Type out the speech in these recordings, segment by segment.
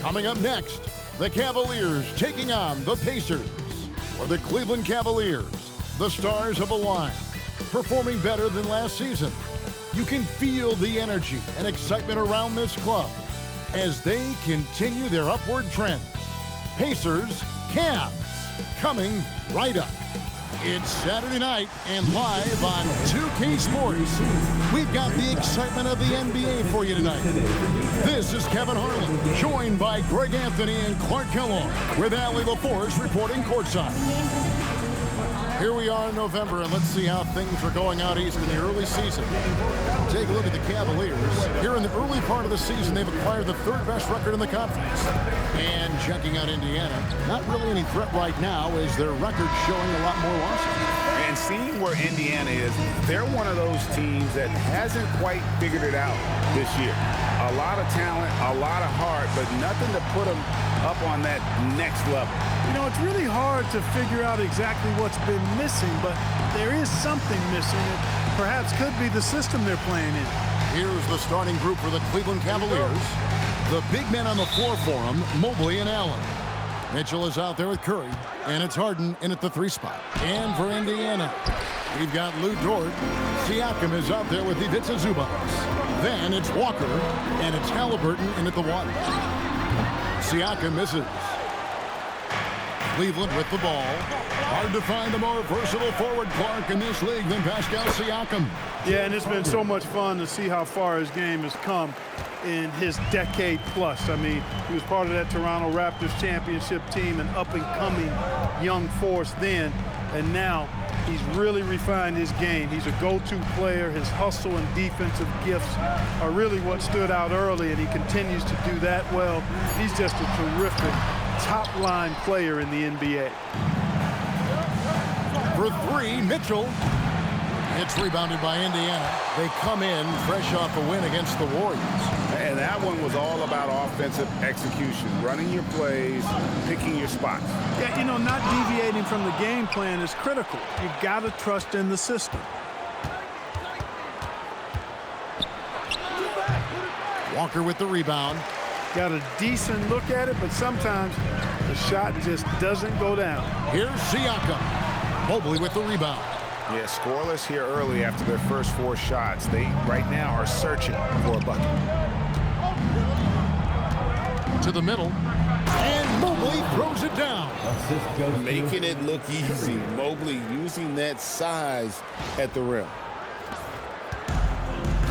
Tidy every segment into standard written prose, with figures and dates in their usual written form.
Coming up next, the Cavaliers taking on the Pacers. For the Cleveland Cavaliers, the stars have aligned, performing better than last season. You can feel the energy and excitement around this club as they continue their upward trend. Pacers, Cavs, coming right up. It's Saturday night and live on 2K Sports. We've got the excitement of the NBA for you tonight. This is Kevin Harlan, joined by Greg Anthony and Clark Kellogg, with Allie LaForce reporting courtside. Here we are in November, and let's see how things are going out east in the early season. Take a look at the Cavaliers. Here in the early part of the season, they've acquired the third-best record in the conference. And checking out Indiana, not really any threat right now, as their record's showing a lot more losses. And seeing where Indiana is, they're one of those teams that hasn't quite figured it out this year. A lot of talent, a lot of heart, but nothing to put them up on that next level. You know, it's really hard to figure out exactly what's been missing, but there is something missing. It perhaps could be the system they're playing in. Here's the starting group for the Cleveland Cavaliers. The big men on the floor for them, Mobley and Allen. Mitchell is out there with Curry, and it's Harden in at the 3 spot. And for Indiana, we've got Lou Dort. Siakam is out there with Ivica Zubac. Then it's Walker, and it's Halliburton in at the 1. Siakam misses. Cleveland with the ball. Hard to find a more versatile forward, Clark, in this league than Pascal Siakam. Yeah, and it's been so much fun to see how far his game has come in his decade plus. I mean, he was part of that Toronto Raptors championship team, an up-and-coming young force then, and now he's really refined his game. He's a go-to player. His hustle and defensive gifts are really what stood out early, and he continues to do that well. He's just a terrific top-line player in the NBA. For 3, Mitchell. It's rebounded by Indiana. They come in fresh off a win against the Warriors. And that one was all about offensive execution, running your plays, picking your spots. Yeah, you know, not deviating from the game plan is critical. You got to trust in the system. Walker with the rebound. Got a decent look at it, but sometimes the shot just doesn't go down. Here's Siakam. Mobley with the rebound. Yeah, scoreless here early after their first 4 shots. They, right now, are searching for a bucket. To the middle. And Mobley throws it down. Making it look easy. Mobley using that size at the rim.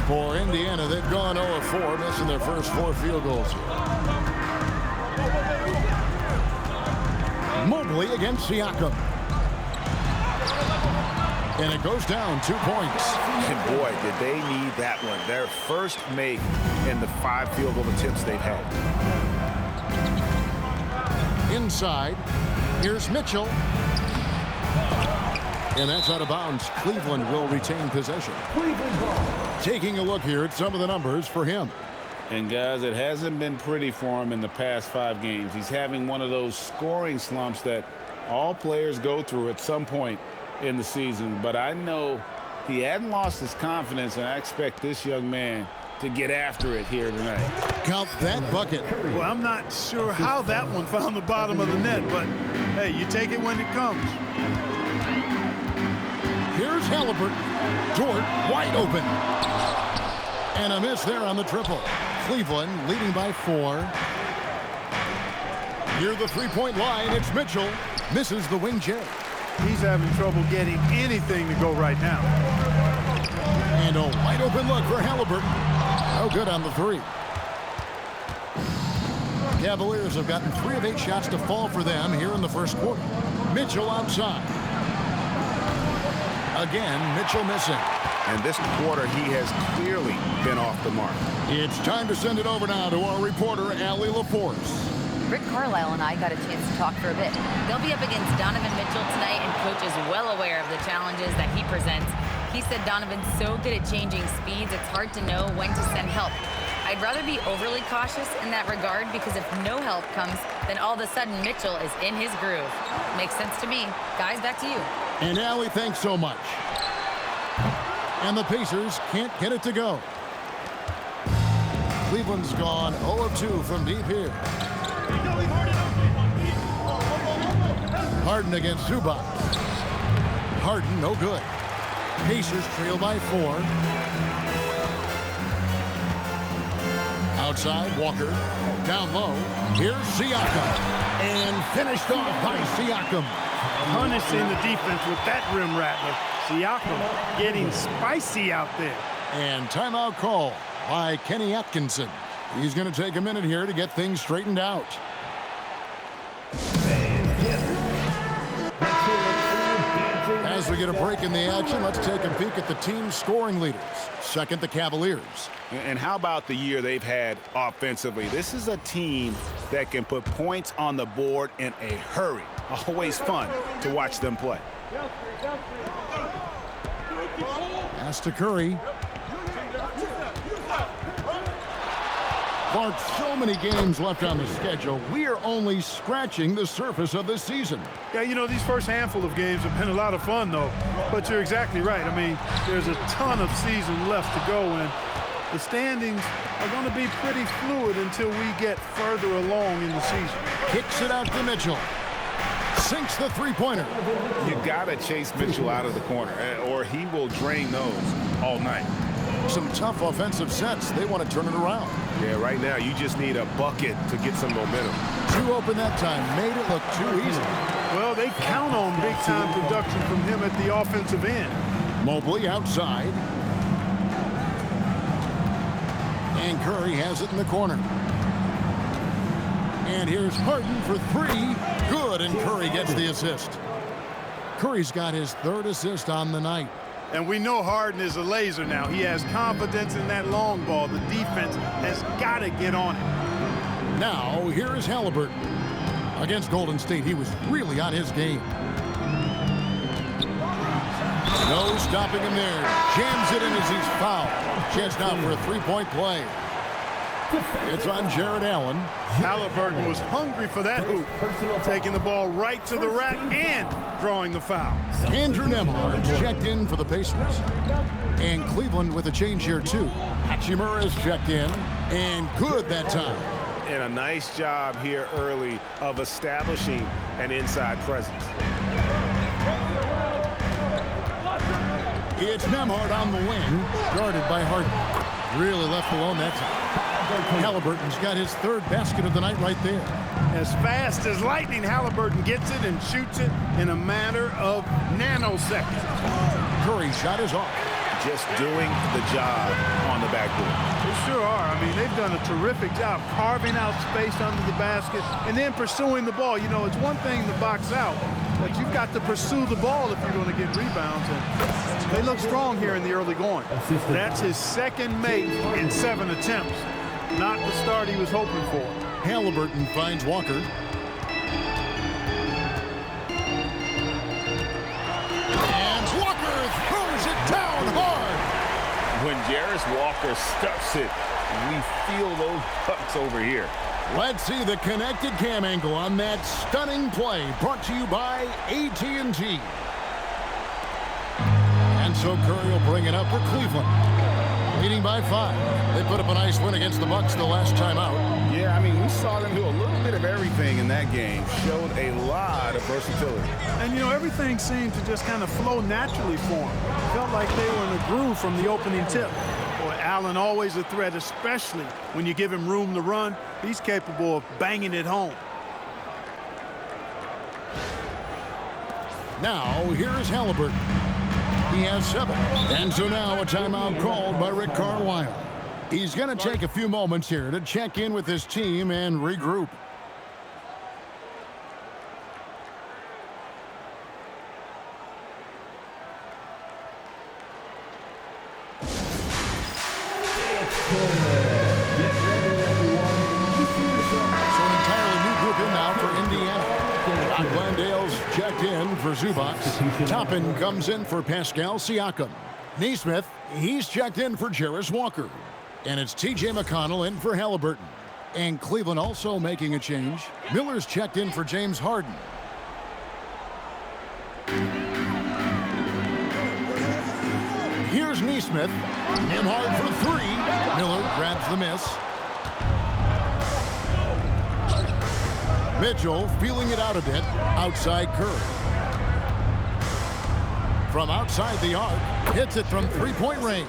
For Indiana, they've gone 0 of 4, missing their first 4 field goals here. Mobley against Siakam. And it goes down 2 points. And boy, did they need that one. Their first make in the 5 field goal attempts they've had. Inside, here's Mitchell. And that's out of bounds. Cleveland will retain possession. Taking a look here at some of the numbers for him. And guys, it hasn't been pretty for him in the past 5 games. He's having one of those scoring slumps that all players go through at some point in the season. But I know he hadn't lost his confidence, and I expect this young man to get after it here tonight. Count that bucket. Well, I'm not sure how that one found the bottom of the net, but hey, you take it when it comes. Here's Halliburton. Dort wide open. And a miss there on the triple. Cleveland leading by 4. Near the 3-point line, it's Mitchell. Misses the wing J. He's having trouble getting anything to go right now. And a wide open look for Halliburton. No good on the 3. Cavaliers have gotten 3 of 8 shots to fall for them here in the first quarter. Mitchell outside. Again, Mitchell missing. And this quarter, he has clearly been off the mark. It's time to send it over now to our reporter, Allie LaForce. Rick Carlisle and I got a chance to talk for a bit. They'll be up against Donovan Mitchell tonight, and Coach is well aware of the challenges that he presents. He said Donovan's so good at changing speeds, it's hard to know when to send help. I'd rather be overly cautious in that regard, because if no help comes, then all of a sudden Mitchell is in his groove. Makes sense to me. Guys, back to you. And Allie, thanks so much. And the Pacers can't get it to go. Cleveland's gone 0 of 2 from deep here. Harden against Zubac. Harden, no good. Pacers trail by 4. Outside, Walker. Down low. Here's Siakam. And finished off by Siakam. Punishing the defense with that rim rattler. Siakam getting spicy out there. And timeout call by Kenny Atkinson. He's going to take a minute here to get things straightened out. As we get a break in the action, let's take a peek at the team's scoring leaders. Second, the Cavaliers. And how about the year they've had offensively? This is a team that can put points on the board in a hurry. Always fun to watch them play. Pass to Curry. Clark, so many games left on the schedule. We are only scratching the surface of this season. Yeah, you know, these first handful of games have been a lot of fun, though. But you're exactly right. I mean, there's a ton of season left to go, and the standings are going to be pretty fluid until we get further along in the season. Kicks it out to Mitchell. Sinks the three-pointer. You got to chase Mitchell out of the corner, or he will drain those all night. Some tough offensive sets. They want to turn it around. Yeah, right now you just need a bucket to get some momentum. Too open that time. Made it look too easy. Well, they count on big-time production from him at the offensive end. Mobley outside. And Curry has it in the corner. And here's Harden for 3. Good, and Curry gets the assist. Curry's got his 3rd assist on the night. And we know Harden is a laser now. He has confidence in that long ball. The defense has got to get on it. Now, here is Halliburton. Against Golden State, he was really on his game. No stopping him there. Jams it in as he's fouled. Chance now for a 3-point play. It's on Jared Allen. Halliburton was hungry for that hoop. Taking the ball right to the rack and drawing the foul. Andrew Nembhard checked in for the Pacers. And Cleveland with a change here, too. Hachimura is checked in. And good that time. And a nice job here early of establishing an inside presence. It's Nembhard on the wing, guarded by Harden. Really left alone that time. Halliburton's got his 3rd basket of the night right there. As fast as lightning, Halliburton gets it and shoots it in a matter of nanoseconds. Curry shot is off. Just doing the job on the backboard. They sure are. I mean, they've done a terrific job carving out space under the basket and then pursuing the ball. You know, it's one thing to box out, but you've got to pursue the ball if you're going to get rebounds. And they look strong here in the early going. That's his 2nd make in 7 attempts. Not the start he was hoping for. Halliburton finds Walker. And Walker throws it down hard. When Jarris Walker stuffs it, we feel those pucks over here. Let's see the connected cam angle on that stunning play, brought to you by AT&T. And so Curry will bring it up for Cleveland. Leading by 5. They put up a nice win against the Bucks the last time out. Yeah, I mean, we saw them do a little bit of everything in that game. Showed a lot of versatility. And, you know, everything seemed to just kind of flow naturally for them. Felt like they were in a groove from the opening tip. Boy, Allen always a threat, especially when you give him room to run. He's capable of banging it home. Now, here is Halliburton. He has 7. And so now a timeout called by Rick Carlisle. He's going to take a few moments here to check in with his team and regroup. So an entirely new group in now for Indiana. Ron Glandale's checked in for Zubac. Toppin comes in for Pascal Siakam. Neesmith, he's checked in for Jarris Walker. And it's T.J. McConnell in for Halliburton. And Cleveland also making a change. Miller's checked in for James Harden. Here's Neesmith. Nembhard for 3. Miller grabs the miss. Mitchell feeling it out a bit. Outside Curry. From outside the arc. Hits it from three-point range.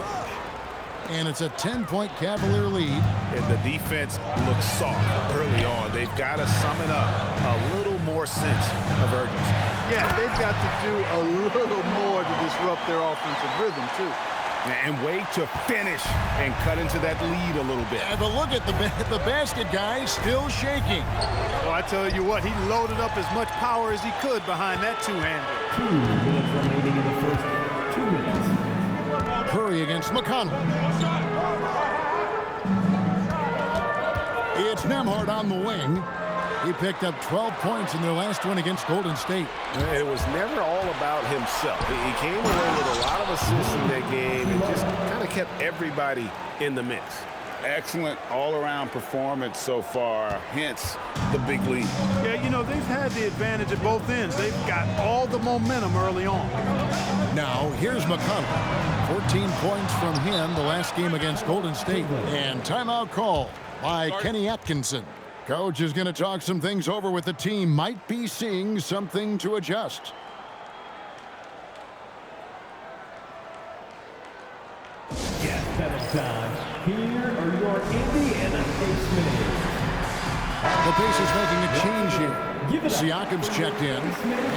And it's a 10-point Cavalier lead. And the defense looks soft early on. They've got to summon up a little more sense of urgency. Yeah, they've got to do a little more to disrupt their offensive rhythm, too. And wait to finish and cut into that lead a little bit. But look at the basket, guys, still shaking. Well, I tell you what, he loaded up as much power as he could behind that two-hander. 2 minutes remaining in the first 2 minutes. Curry against McConnell. It's Nembhard on the wing. He picked up 12 points in their last win against Golden State. It was never all about himself. He came away with a lot of assists in that game and just kind of kept everybody in the mix. Excellent all-around performance so far, hence the big lead. Yeah, you know, they've had the advantage at both ends. They've got all the momentum early on. Now, here's McConnell. 14 points from him the last game against Golden State. And timeout call by Kenny Atkinson. Coach is going to talk some things over with the team. Might be seeing something to adjust. Yes, 7 times. Here are your Indiana Space Minutes. The Pacers making a change here. Siakam's checked in,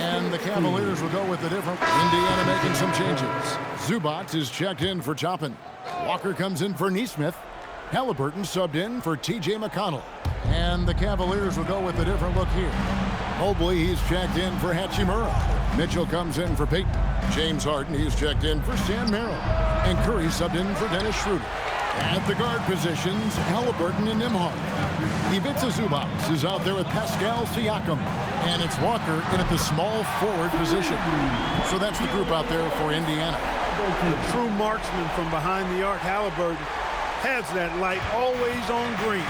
and the Cavaliers will go with a different. Indiana making some changes. Zubac is checked in for Toppin. Walker comes in for Nesmith. Halliburton subbed in for T.J. McConnell. And the Cavaliers will go with a different look here. Mobley, he's checked in for Hachimura. Mitchell comes in for Payton. James Harden, he's checked in for Sam Merrill. And Curry subbed in for Dennis Schroeder. At the guard positions, Halliburton and Nembhard. Ivica Zubac is out there with Pascal Siakam. And it's Walker in at the small forward position. So that's the group out there for Indiana. The true marksman from behind the arc, Halliburton, has that light always on green.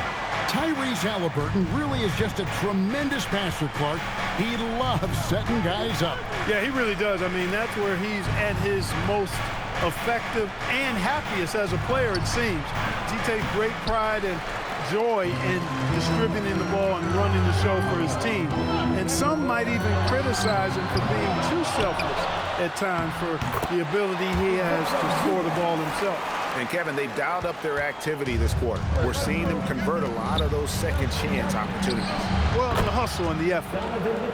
Tyrese Halliburton really is just a tremendous passer, Clark. He loves setting guys up. Yeah, he really does. I mean, that's where he's at his most effective and happiest as a player, it seems. He takes great pride and joy in distributing the ball and running the show for his team. And some might even criticize him for being too selfless at times for the ability he has to score the ball himself. And, Kevin, they've dialed up their activity this quarter. We're seeing them convert a lot of those second chance opportunities. Well, the hustle and the effort,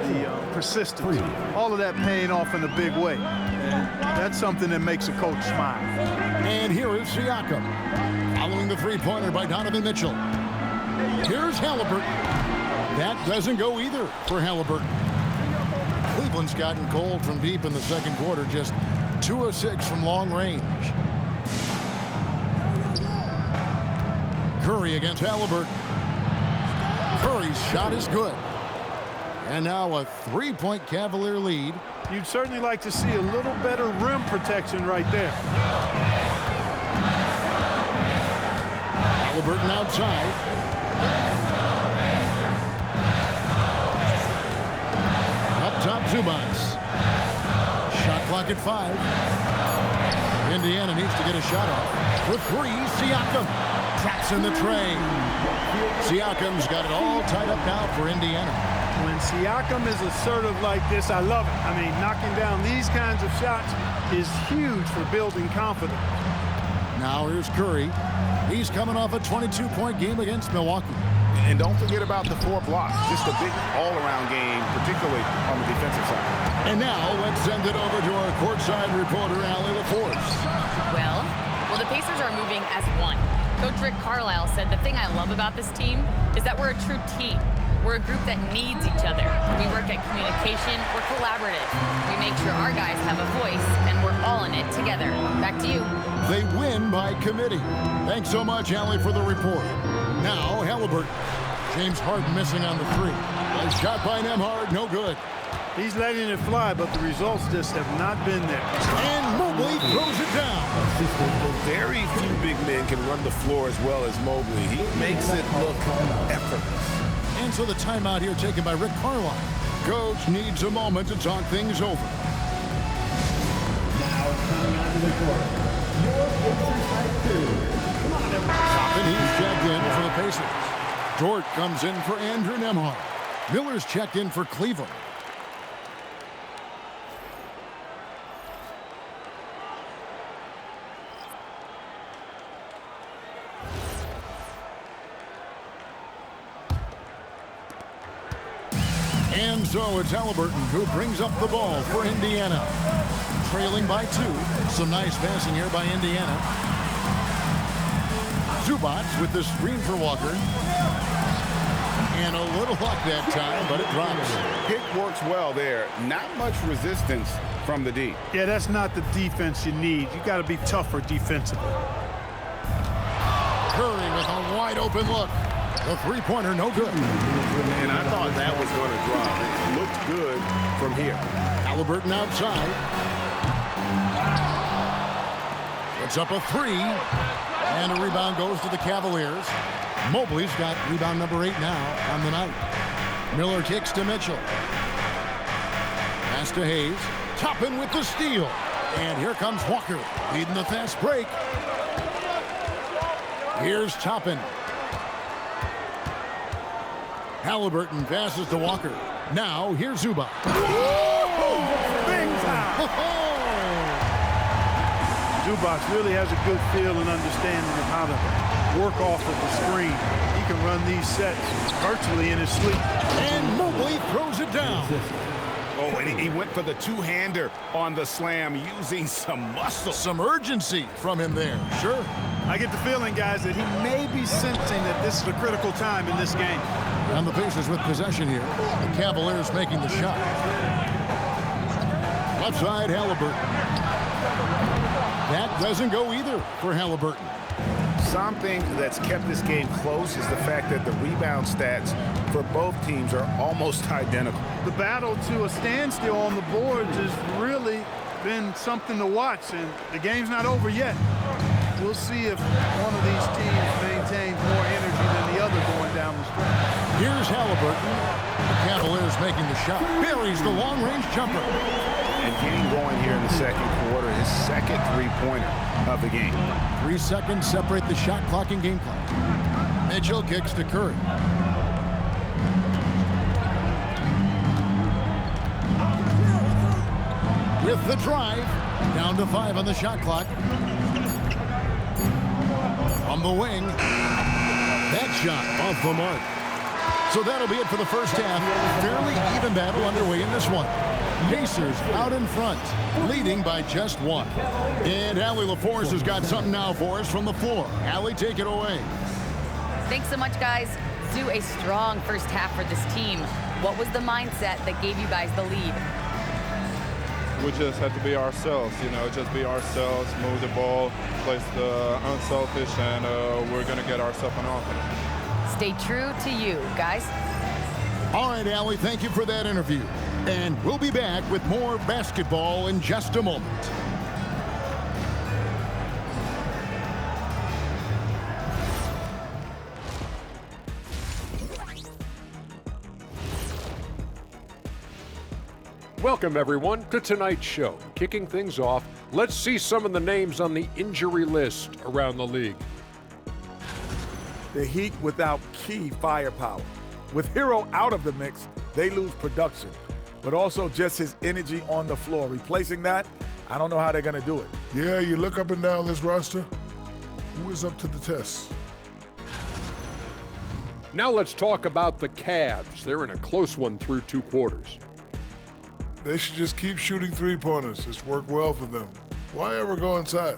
the persistence, all of that paying off in a big way. And that's something that makes a coach smile. And here is Siakam. Following the three-pointer by Donovan Mitchell. Here's Halliburton. That doesn't go either for Halliburton. Cleveland's gotten cold from deep in the second quarter, just 2 of 6 from long range. Curry against Halliburton. Curry's shot is good. And now a 3-point Cavalier lead. You'd certainly like to see a little better rim protection right there. Halliburton outside. Up top, Zubac. Shot clock at 5. Indiana needs to get a shot off. For 3, Siakam. Traps in the tray. Siakam's got it all tied up now for Indiana. When Siakam is assertive like this, I love it. I mean, knocking down these kinds of shots is huge for building confidence. Now here's Curry. He's coming off a 22-point game against Milwaukee. And don't forget about the 4 blocks. Just a big all-around game, particularly on the defensive side. And now let's send it over to our courtside reporter, Allie LaForce. Well, the Pacers are moving as one. Coach Rick Carlisle said the thing I love about this team is that we're a true team. We're a group that needs each other. We work at communication. We're collaborative. We make sure our guys have a voice, and we're all in it together. Back to you. They win by committee. Thanks so much, Allie, for the report. Now, Halliburton. James Harden missing on the 3. A shot by Nembhard, no good. He's letting it fly, but the results just have not been there. And Mobley throws it down. Very few big men can run the floor as well as Mobley. He makes it look effortless. And so the timeout here taken by Rick Carlisle. Coach needs a moment to talk things over. Now coming onto the court, your Pacers by 2. Come on, everybody. Toppin, he's checked in for the Pacers. Dort comes in for Andrew Nembhard. Miller's checked in for Cleveland. And so it's Halliburton who brings up the ball for Indiana. Trailing by 2. Some nice passing here by Indiana. Zubac with the screen for Walker. And a little luck that time, but it drops. Pick works well there. Not much resistance from the D. Yeah, that's not the defense you need. You got to be tougher defensively. Curry with a wide open look. The three-pointer no good. And I thought that was going to drop. It looked good from here. Halliburton outside. Puts up a 3. And a rebound goes to the Cavaliers. Mobley's got rebound number 8 now on the night. Miller kicks to Mitchell. Pass to Hayes. Toppin with the steal. And here comes Walker leading the fast break. Here's Toppin. Halliburton passes to Walker. Now here's Zubac. Zubac really has a good feel and understanding of how to work off of the screen. He can run these sets virtually in his sleep. And Mobley throws it down. Oh, and he went for the two-hander on the slam using some muscle. Some urgency from him there. Sure. I get the feeling, guys, that he may be sensing that this is a critical time in this game. And the Pacers with possession here. The Cavaliers making the shot. Left side, Halliburton. That doesn't go either for Halliburton. Something that's kept this game close is the fact that the rebound stats for both teams are almost identical. The battle to a standstill on the boards has really been something to watch, and the game's not over yet. We'll see if one of these teams maintains more energy than the other going down the stretch. Here's Halliburton. The Cavaliers making the shot. Buries the long-range jumper. And getting going here in the second quarter, his second three-pointer of the game. 3 seconds separate the shot clock and game clock. Mitchell kicks to Curry. With the drive, down to 5 on the shot clock. From the wing, that shot off the mark. So that'll be it for the first half. Fairly even battle underway in this one. Pacers out in front, leading by just 1. And Allie LaForce has got something now for us from the floor. Allie, take it away. Thanks so much, guys. Sue, a strong first half for this team. What was the mindset that gave you guys the lead? We just had to be ourselves, just be ourselves, move the ball, play the unselfish, and we're going to get ourselves an offense. Stay true to you, guys. All right, Allie, thank you for that interview. And we'll be back with more basketball in just a moment. Welcome, everyone, to tonight's show. Kicking things off, let's see some of the names on the injury list around the league. The Heat without key firepower. With Hero out of the mix, they lose production, but also just his energy on the floor. Replacing that, I don't know how they're going to do it. Yeah, you look up and down this roster, who is up to the test? Now let's talk about the Cavs. They're in a close one through 2 quarters. They should just keep shooting three-pointers. It's worked well for them. Why ever go inside?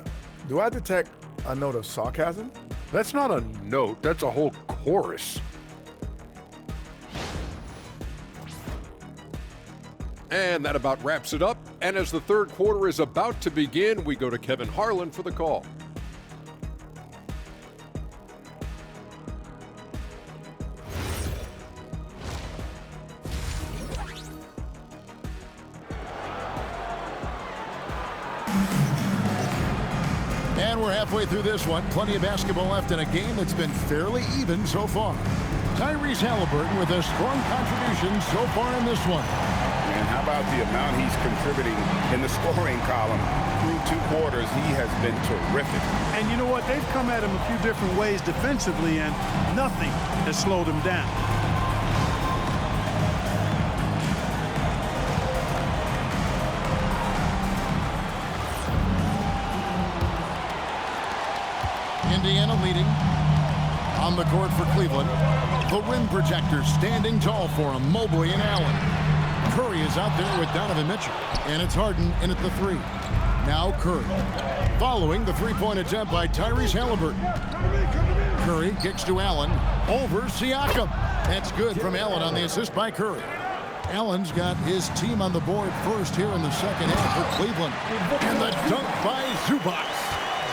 Do I detect a note of sarcasm? That's not a note, that's a whole chorus. And that about wraps it up. And as the third quarter is about to begin, we go to Kevin Harlan for the call. And we're halfway through this one. Plenty of basketball left in a game that's been fairly even so far. Tyrese Halliburton with a strong contribution so far in this one. And how about the amount he's contributing in the scoring column through 2 quarters? He has been terrific. And you know what? They've come at him a few different ways defensively, and nothing has slowed him down. Indiana leading. On the court for Cleveland. The win projectors standing tall for him. Mobley and Allen. Curry is out there with Donovan Mitchell. And it's Harden in at the 3. Now Curry. Following the three-point attempt by Tyrese Halliburton. Curry kicks to Allen. Over Siakam. That's good from Allen on the assist by Curry. Allen's got his team on the board first here in the second half for Cleveland. And the dunk by Zubac.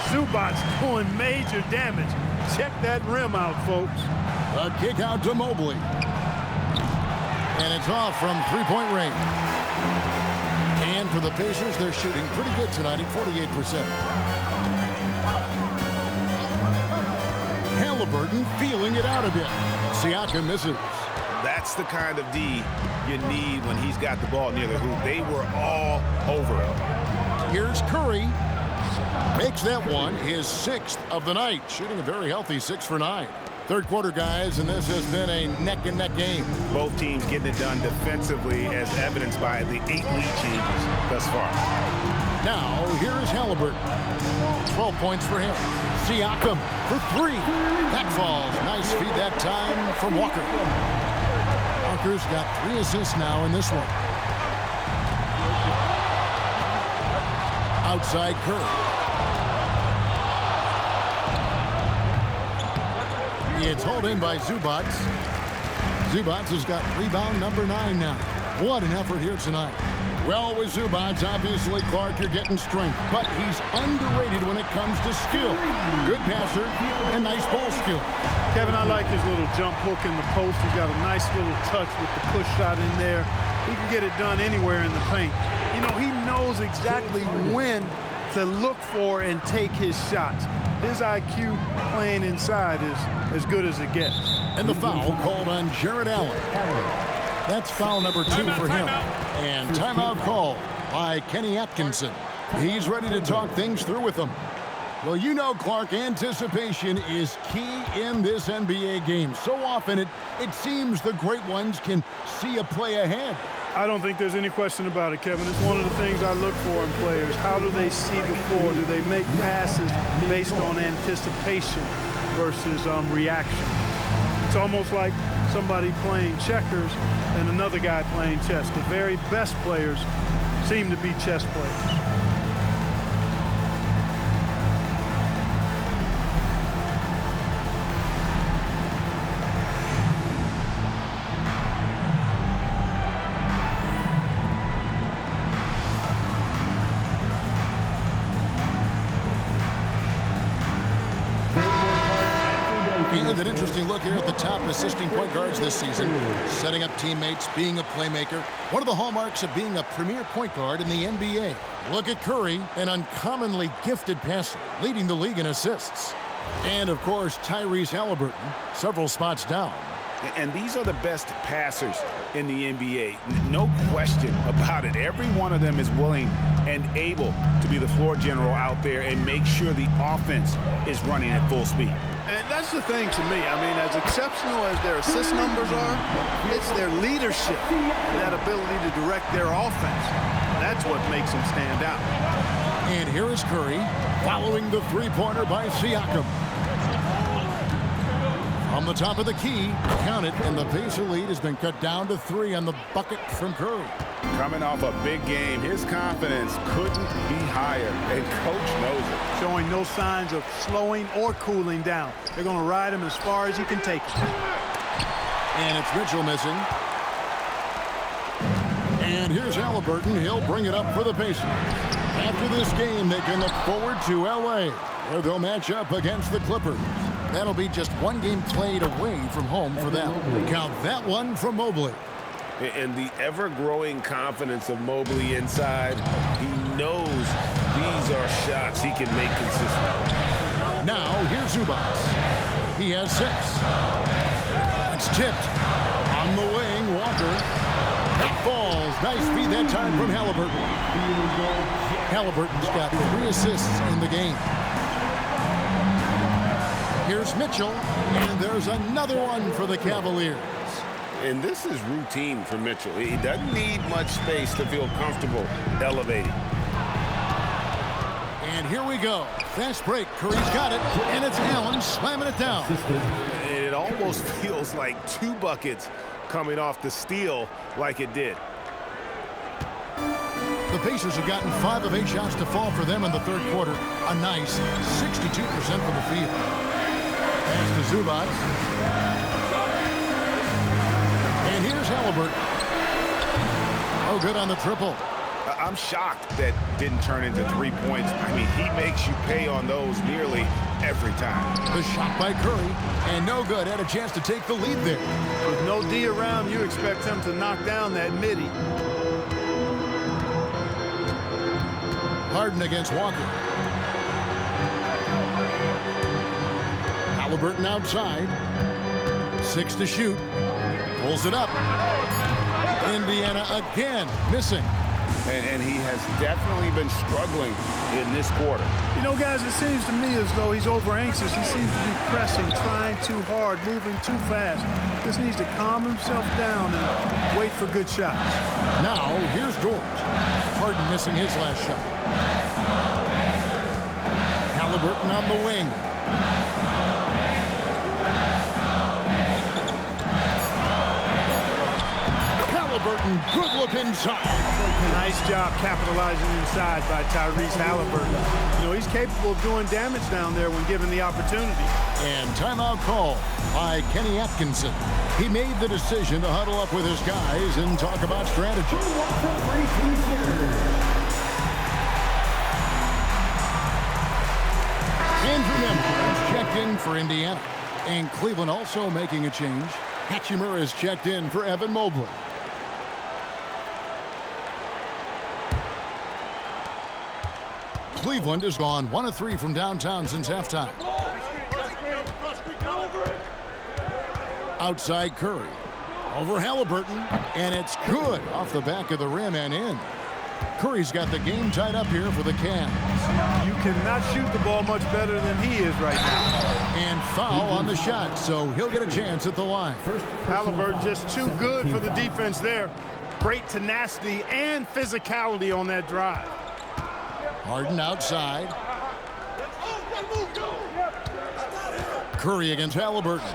Zubac doing major damage. Check that rim out, folks. A kick out to Mobley. And it's off from three-point range. And for the Pacers, they're shooting pretty good tonight at 48%. Halliburton feeling it out a bit. Siakam misses. That's the kind of D you need when he's got the ball near the hoop. They were all over him. Here's Curry. Makes that one his 6th of the night, shooting a very healthy 6 for 9. Third quarter, guys, and this has been a neck-and-neck game. Both teams getting it done defensively, as evidenced by the 8 lead changes thus far. Now, here is Halliburton. 12 points for him. Siakam for 3. That falls. Nice feed that time from Walker. Walker's got 3 assists now in this one. Outside Curry. It's hauled in by Zubac. Zubac has got rebound number 9 now. What an effort here tonight. Well, with Zubac, obviously, Clark, you're getting strength, but he's underrated when it comes to skill. Good passer and nice ball skill. Kevin, I like his little jump hook in the post. He's got a nice little touch with the push shot in there. He can get it done anywhere in the paint. You know, he knows exactly when to look for and take his shots. His IQ playing inside is as good as it gets. And the foul called on Jared Allen. That's foul number 2 for him. And timeout call by Kenny Atkinson. He's ready to talk things through with them. Well, you know, Clark, anticipation is key in this NBA game. So often it seems the great ones can see a play ahead. I don't think there's any question about it, Kevin. It's one of the things I look for in players. How do they see the floor? Do they make passes based on anticipation versus reaction? It's almost like somebody playing checkers and another guy playing chess. The very best players seem to be chess players. An interesting look here at the top assisting point guards this season. Setting up teammates, being a playmaker. One of the hallmarks of being a premier point guard in the NBA. Look at Curry, an uncommonly gifted passer, leading the league in assists. And, of course, Tyrese Halliburton, several spots down. And these are the best passers in the NBA. No question about it. Every one of them is willing and able to be the floor general out there and make sure the offense is running at full speed. And that's the thing to me. I mean, as exceptional as their assist numbers are, it's their leadership and that ability to direct their offense. That's what makes them stand out. And here is Curry following the three-pointer by Siakam. On the top of the key, count it, and the Pacer lead has been cut down to 3 on the bucket from Curry. Coming off a big game, his confidence couldn't be higher, and Coach knows it. Showing no signs of slowing or cooling down. They're going to ride him as far as he can take him. And it's Mitchell missing. And here's Halliburton. He'll bring it up for the Pacers. After this game, they can look forward to L.A., where they'll match up against the Clippers. That'll be just one game played away from home for them. Count that one from Mobley. And the ever-growing confidence of Mobley inside, he knows these are shots he can make consistently. Now, here's Zubac. He has 6. It's tipped. On the wing, Walker. That falls. Nice feed that time from Halliburton. Halliburton's got 3 assists in the game. Here's Mitchell, and there's another one for the Cavaliers. And this is routine for Mitchell. He doesn't need much space to feel comfortable elevating. And here we go. Fast break. Curry's got it, and it's Allen slamming it down. It almost feels like 2 buckets coming off the steal like it did. The Pacers have gotten 5 of 8 shots to fall for them in the third quarter. A nice 62% from the field. Pass to Zubac. And here's Halliburton. Oh, good on the triple. I'm shocked that didn't turn into 3 points. I mean, he makes you pay on those nearly every time. The shot by Curry, and no good. Had a chance to take the lead there. With no D around, you expect him to knock down that midi. Harden against Walker. Halliburton outside. 6 to shoot. Pulls it up. Indiana again missing. And he has definitely been struggling in this quarter. You know, guys, it seems to me as though he's over anxious. He seems to be pressing, trying too hard, moving too fast. Just needs to calm himself down and wait for good shots. Now, here's George. Harden missing his last shot. Halliburton on the wing. Halliburton, good look inside. Nice job capitalizing inside by Tyrese Halliburton. You know, he's capable of doing damage down there when given the opportunity. And timeout call by Kenny Atkinson. He made the decision to huddle up with his guys and talk about strategy. Andrew Nemhard is checked in for Indiana. And Cleveland also making a change. Hachimura is checked in for Evan Mobley. Cleveland has gone 1 of 3 from downtown since halftime. Outside Curry. Over Halliburton. And it's good off the back of the rim and in. Curry's got the game tied up here for the Cavs. You cannot shoot the ball much better than he is right now. And foul on the shot, so he'll get a chance at the line. Halliburton just too good for the defense there. Great tenacity and physicality on that drive. Harden outside. Curry against Halliburton.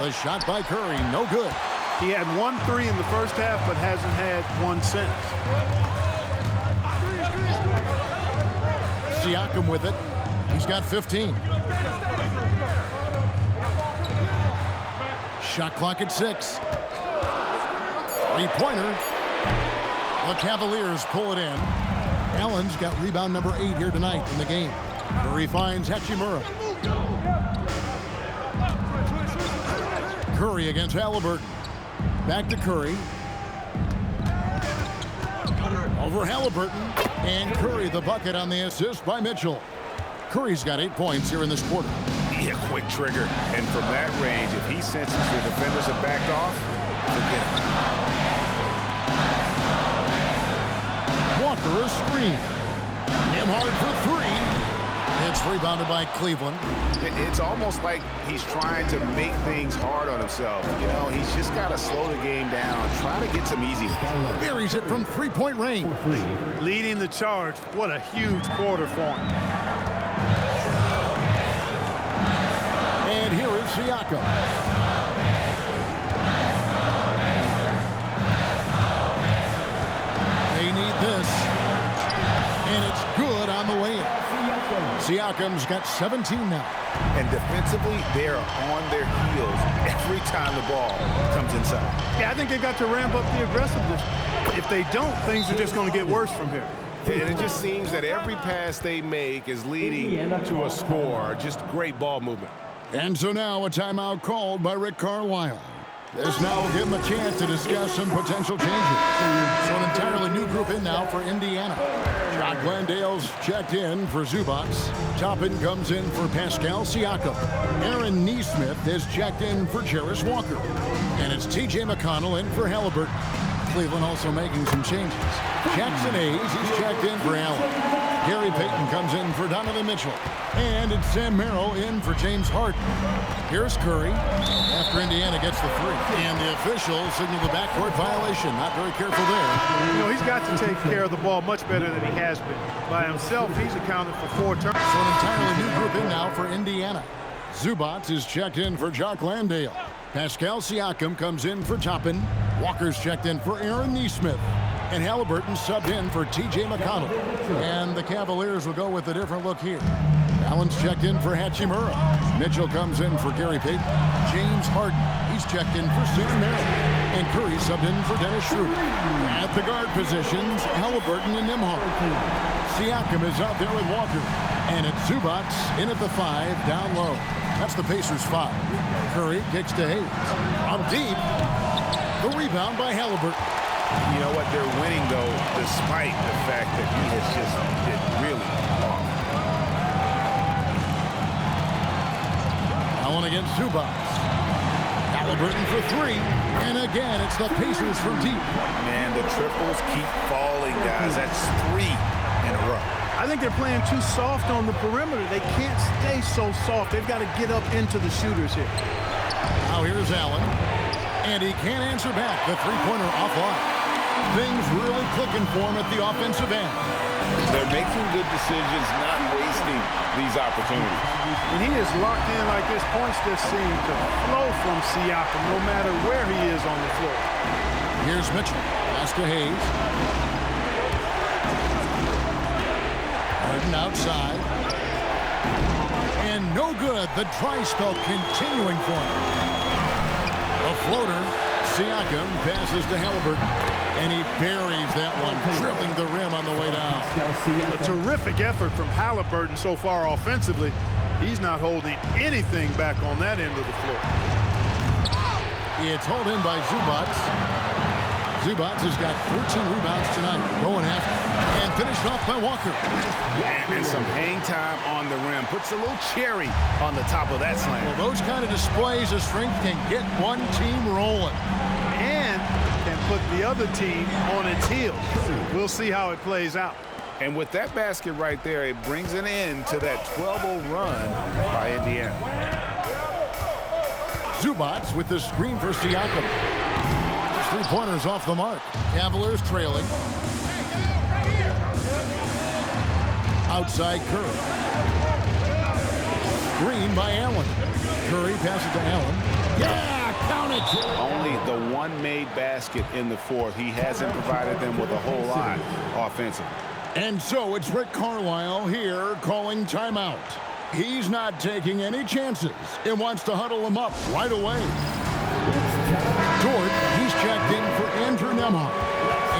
The shot by Curry, no good. He had 1 3 in the first half, but hasn't had one since. Siakam with it. He's got 15. Shot clock at 6. Three-pointer. The Cavaliers pull it in. Allen's got rebound number 8 here tonight in the game. Curry finds Hachimura. Curry against Halliburton. Back to Curry. Over Halliburton. And Curry the bucket on the assist by Mitchell. Curry's got 8 points here in this quarter. Yeah, quick trigger. And from that range, if he senses the defenders have backed off, forget it. Walker a screen. Nemhard for 3. It's rebounded by Cleveland. It's almost like he's trying to make things hard on himself. You know, he's just got to slow the game down, try to get some easy. Buries it from 3-point range. Leading the charge. What a huge quarter for him. And here is Siakam. They need this. And it's good on the way in. Siakam's got 17 now. And defensively, they're on their heels every time the ball comes inside. Yeah, I think they got to ramp up the aggressiveness. If they don't, things are just going to get worse from here. And it just seems that every pass they make is leading to a score. Just great ball movement. And so now a timeout called by Rick Carlisle. This now will give him a chance to discuss some potential changes. So an entirely new group in now for Indiana. John Glandale's checked in for Zubac. Toppin comes in for Pascal Siakam. Aaron Nesmith is checked in for Jarris Walker. And it's T.J. McConnell in for Halliburton. Cleveland also making some changes. Jackson Hayes is checked in for Allen. Gary Payton comes in for Donovan Mitchell. And it's Sam Merrill in for James Harden. Here's Curry after Indiana gets the three. And the officials signal the backcourt violation. Not very careful there. You know, he's got to take care of the ball much better than he has been. By himself, he's accounted for 4 turnovers. So an entirely new grouping now for Indiana. Zubac is checked in for Jock Landale. Pascal Siakam comes in for Toppin. Walker's checked in for Aaron Nesmith. And Halliburton subbed in for T.J. McConnell. And the Cavaliers will go with a different look here. Allen's checked in for Hachimura. Mitchell comes in for Gary Payton. James Harden, he's checked in for Sam Merrill. And Curry subbed in for Dennis Schroeder. At the guard positions, Halliburton and Nembhard. Siakam is out there with Walker. And it's Zubac in at the 5, down low. That's the Pacers' 5. Curry kicks to Hayes. From deep, the rebound by Halliburton. You know what? They're winning, though, despite the fact that he has just been really off. Allen against Zubac. Halliburton for 3. And again, it's the Pacers from deep. Man, the triples keep falling, guys. That's 3 in a row. I think they're playing too soft on the perimeter. They can't stay so soft. They've got to get up into the shooters here. Now here's Allen. And he can't answer back. The three-pointer offline. Things really clicking for him at the offensive end. They're making good decisions, not wasting these opportunities. And he is locked in like this. Points just seem to flow from Siakam no matter where he is on the floor. Here's Mitchell. Pass to Hayes. Harden outside. And no good. The dry spell continuing for him. A floater. Siakam passes to Halliburton. And he buries that one, drilling the rim on the way down. A terrific effort from Halliburton so far offensively. He's not holding anything back on that end of the floor. It's hauled in by Zubac. Zubac has got 13 rebounds tonight, going after. And finished off by Walker. And some hang time on the rim. Puts a little cherry on the top of that slam. Well, those kind of displays of strength can get one team rolling. And can put the other team on its heels. We'll see how it plays out. And with that basket right there, it brings an end to that 12-0 run by Indiana. Zubac with the screen for Siakam. 3-pointers off the mark. Cavaliers trailing. Outside Curry. Screen by Allen. Curry passes to Allen. Yeah, count it. Only the one made basket in the fourth. He hasn't provided them with a whole lot offensively. And so it's Rick Carlisle here calling timeout. He's not taking any chances and wants to huddle them up right away. Dort, he's checked in for Andrew Nembhard.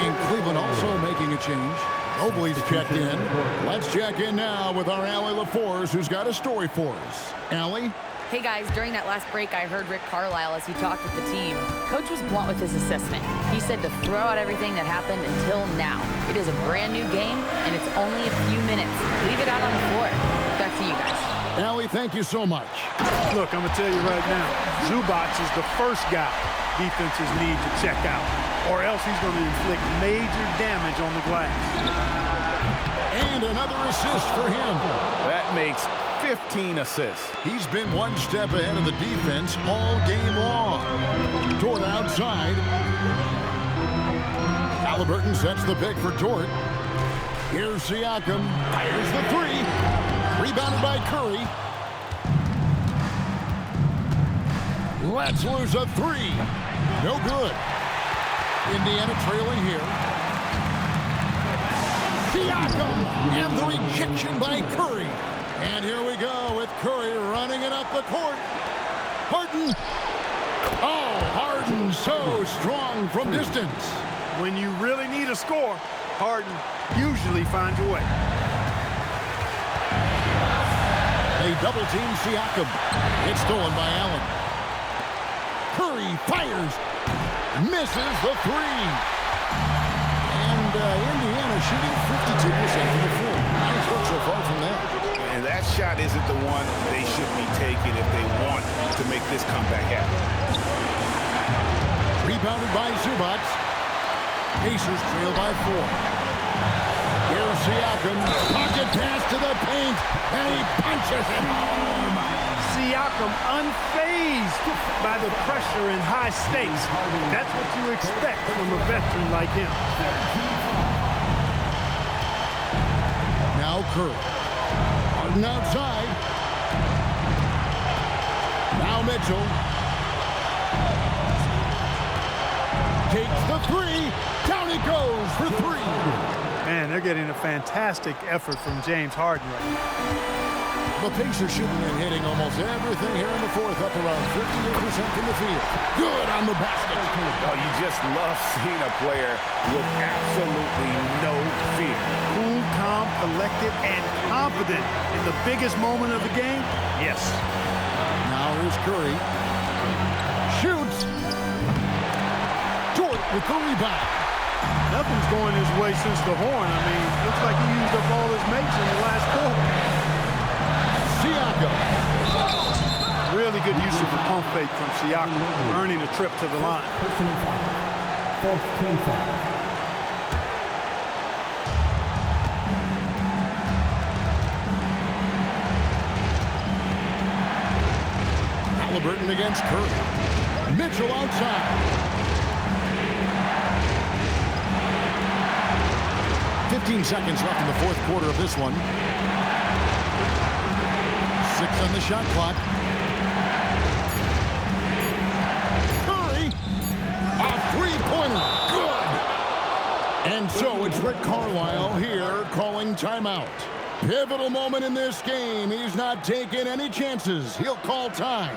And Cleveland also making a change. Mobley's checked in. Let's check in now with our Allie LaForce, who's got a story for us. Allie? Hey guys, during that last break, I heard Rick Carlisle as he talked with the team. Coach was blunt with his assessment. He said to throw out everything that happened until now. It is a brand new game, and it's only a few minutes. Leave it out on the floor. Back to you guys. Allie, thank you so much. Look, I'm going to tell you right now, Zubac is the first guy defenses need to check out, or else he's going to inflict major damage on the glass. And another assist for him. That makes 15 assists. He's been one step ahead of the defense all game long. Dort outside. Halliburton sets the pick for Dort. Here's Siakam. Fires the 3. Rebounded by Curry. Let's lose a 3. No good. Indiana trailing here. Siakam. And the rejection by Curry. And here we go with Curry running it up the court. Harden. Oh, Harden so strong from distance. When you really need a score, Harden usually finds a way. They double-team Siakam. It's stolen by Allen. Curry fires. Misses the 3. And Indiana shooting 52% from the floor. Nice work so far from that. And that shot isn't the one they should be taking if they want to make this comeback happen. Rebounded by Zubac. Pacers trail by 4. Here's Siakam. Pocket pass to the paint, and he punches it home. Siakam unfazed by the pressure and high stakes. That's what you expect from a veteran like him. Now Curry. Harden outside. Now Mitchell. Takes the three. Down he goes for three. Man, they're getting a fantastic effort from James Harden right now. The Pacers shooting and hitting almost everything here in the fourth, up around 58% from the field. Good on the basket. Oh, you just love seeing a player with absolutely no fear. Cool, calm, collected, and confident in the biggest moment of the game? Yes. Now here's Curry. Shoots. Dort with the rebound. Nothing's going his way since the horn. I mean, looks like he used up all his mates in the last quarter. Siakam. Really good use of the pump fake from Siakam, earning a trip to the line. Halliburton against Curry. Mitchell outside. 15 seconds left in the fourth quarter of this one. 6 on the shot clock. Curry, a three-pointer, good. And so it's Rick Carlisle here calling timeout. Pivotal moment in this game. He's not taking any chances. He'll call time.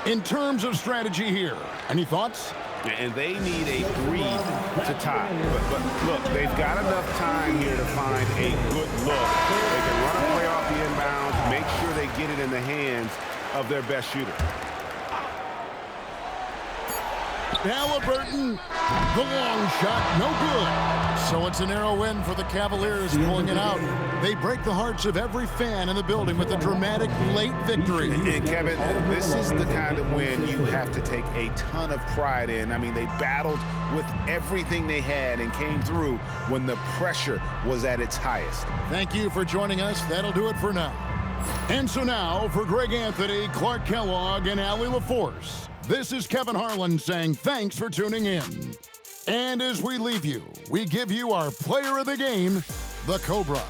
In terms of strategy here, any thoughts? And they need a breathe to tie. But look, they've got enough time here to find a good look. They can run a play off the inbounds, make sure they get it in the hands of their best shooter. Halliburton, the long shot, no good. So it's a narrow win for the Cavaliers, pulling it out. They break the hearts of every fan in the building with a dramatic late victory. And Kevin, this is the kind of win you have to take a ton of pride in. I mean, they battled with everything they had and came through when the pressure was at its highest. Thank you for joining us. That'll do it for now. And so now, for Greg Anthony, Clark Kellogg, and Allie LaForce, this is Kevin Harlan saying thanks for tuning in. And as we leave you, we give you our player of the game, the Cobra.